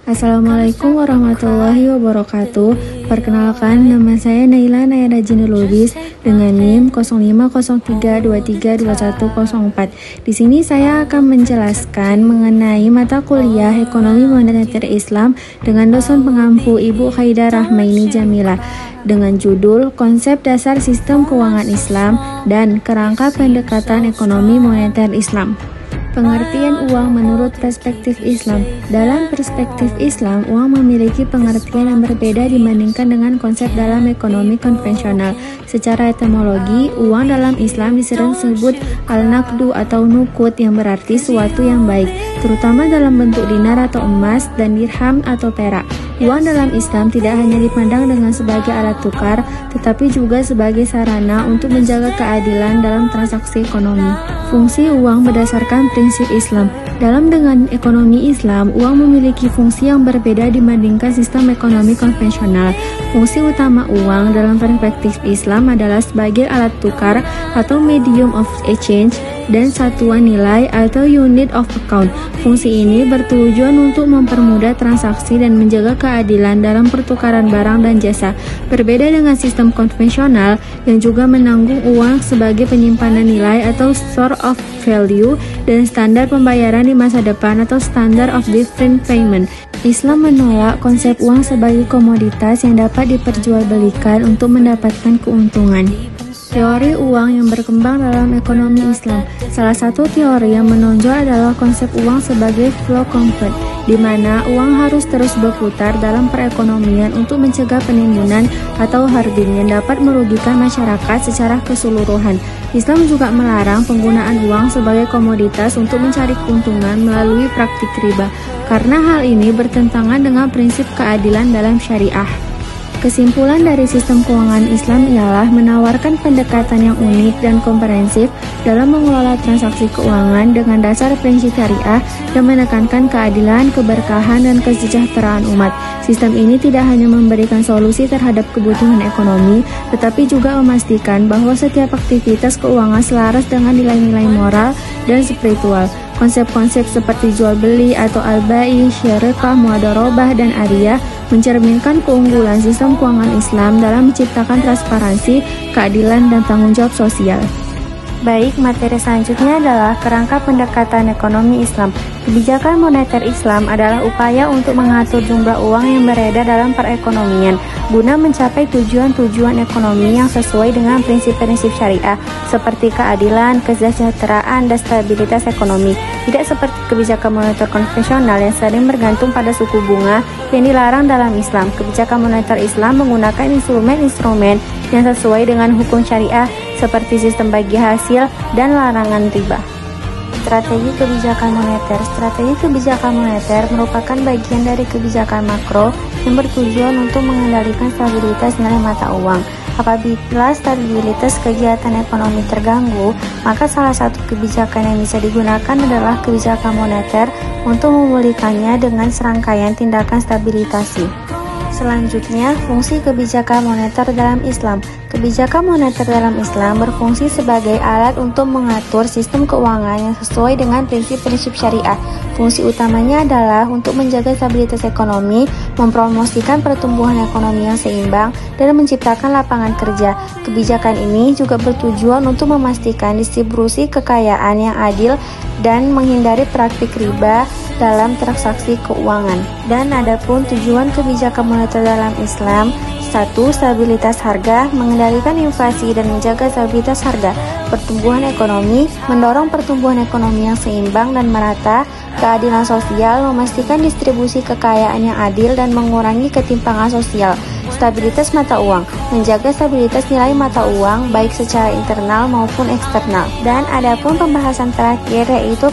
Assalamualaikum warahmatullahi wabarakatuh. Perkenalkan, nama saya Naila Nayana Jinulubis dengan NIM 0503232104. Di sini saya akan menjelaskan mengenai mata kuliah Ekonomi Moneter Islam dengan dosen pengampu Ibu Khaidah Rahmaini Jamila dengan judul Konsep Dasar Sistem Keuangan Islam dan Kerangka Pendekatan Ekonomi Moneter Islam. Pengertian uang menurut perspektif Islam. Dalam perspektif Islam, uang memiliki pengertian yang berbeda dibandingkan dengan konsep dalam ekonomi konvensional. Secara etimologi, uang dalam Islam disering disebut al-naqdu atau nukut yang berarti suatu yang baik, terutama dalam bentuk dinar atau emas dan dirham atau perak. Uang dalam Islam tidak hanya dipandang dengan sebagai alat tukar, tetapi juga sebagai sarana untuk menjaga keadilan dalam transaksi ekonomi. Fungsi uang berdasarkan prinsip Islam. Dalam dengan ekonomi Islam, uang memiliki fungsi yang berbeda dibandingkan sistem ekonomi konvensional. Fungsi utama uang dalam perspektif Islam adalah sebagai alat tukar atau medium of exchange dan satuan nilai atau unit of account. Fungsi ini bertujuan untuk mempermudah transaksi dan menjaga keadilan dalam pertukaran barang dan jasa. Berbeda dengan sistem konvensional yang juga menanggung uang sebagai penyimpanan nilai atau store of value dan standar pembayaran di masa depan atau standard of different payment. Islam menolak konsep uang sebagai komoditas yang dapat diperjualbelikan untuk mendapatkan keuntungan. Teori uang yang berkembang dalam ekonomi Islam. Salah satu teori yang menonjol adalah konsep uang sebagai flow concept, di mana uang harus terus berputar dalam perekonomian untuk mencegah penimbunan atau hoarding yang dapat merugikan masyarakat secara keseluruhan. Islam juga melarang penggunaan uang sebagai komoditas untuk mencari keuntungan melalui praktik riba, karena hal ini bertentangan dengan prinsip keadilan dalam syariah. Kesimpulan dari sistem keuangan Islam ialah menawarkan pendekatan yang unik dan komprehensif dalam mengelola transaksi keuangan dengan dasar prinsip syariah yang menekankan keadilan, keberkahan, dan kesejahteraan umat. Sistem ini tidak hanya memberikan solusi terhadap kebutuhan ekonomi, tetapi juga memastikan bahwa setiap aktivitas keuangan selaras dengan nilai-nilai moral dan spiritual. Konsep-konsep seperti jual beli atau al-bai, syirkah, muadharabah, dan ariyah mencerminkan keunggulan sistem keuangan Islam dalam menciptakan transparansi, keadilan, dan tanggung jawab sosial. Baik, materi selanjutnya adalah kerangka pendekatan ekonomi Islam. Kebijakan moneter Islam adalah upaya untuk mengatur jumlah uang yang beredar dalam perekonomian guna mencapai tujuan-tujuan ekonomi yang sesuai dengan prinsip-prinsip syariah seperti keadilan, kesejahteraan, dan stabilitas ekonomi. Tidak seperti kebijakan moneter konvensional yang sering bergantung pada suku bunga yang dilarang dalam Islam. Kebijakan moneter Islam menggunakan instrumen-instrumen yang sesuai dengan hukum syariah seperti sistem bagi hasil dan larangan riba. Strategi kebijakan moneter. Strategi kebijakan moneter merupakan bagian dari kebijakan makro yang bertujuan untuk mengendalikan stabilitas nilai mata uang. Apabila stabilitas kegiatan ekonomi terganggu, maka salah satu kebijakan yang bisa digunakan adalah kebijakan moneter untuk memulihkannya dengan serangkaian tindakan stabilisasi. Selanjutnya, fungsi kebijakan moneter dalam Islam. Kebijakan moneter dalam Islam berfungsi sebagai alat untuk mengatur sistem keuangan yang sesuai dengan prinsip-prinsip syariah. Fungsi utamanya adalah untuk menjaga stabilitas ekonomi, mempromosikan pertumbuhan ekonomi yang seimbang, dan menciptakan lapangan kerja. Kebijakan ini juga bertujuan untuk memastikan distribusi kekayaan yang adil dan menghindari praktik riba dalam transaksi keuangan. Dan adapun tujuan kebijakan moneter dalam Islam: 1. Stabilitas harga, mengendalikan inflasi dan menjaga stabilitas harga. Pertumbuhan ekonomi, mendorong pertumbuhan ekonomi yang seimbang dan merata. Keadilan sosial, memastikan distribusi kekayaan yang adil dan mengurangi ketimpangan sosial. Stabilitas mata uang, menjaga stabilitas nilai mata uang baik secara internal maupun eksternal. Dan adapun pembahasan terakhir yaitu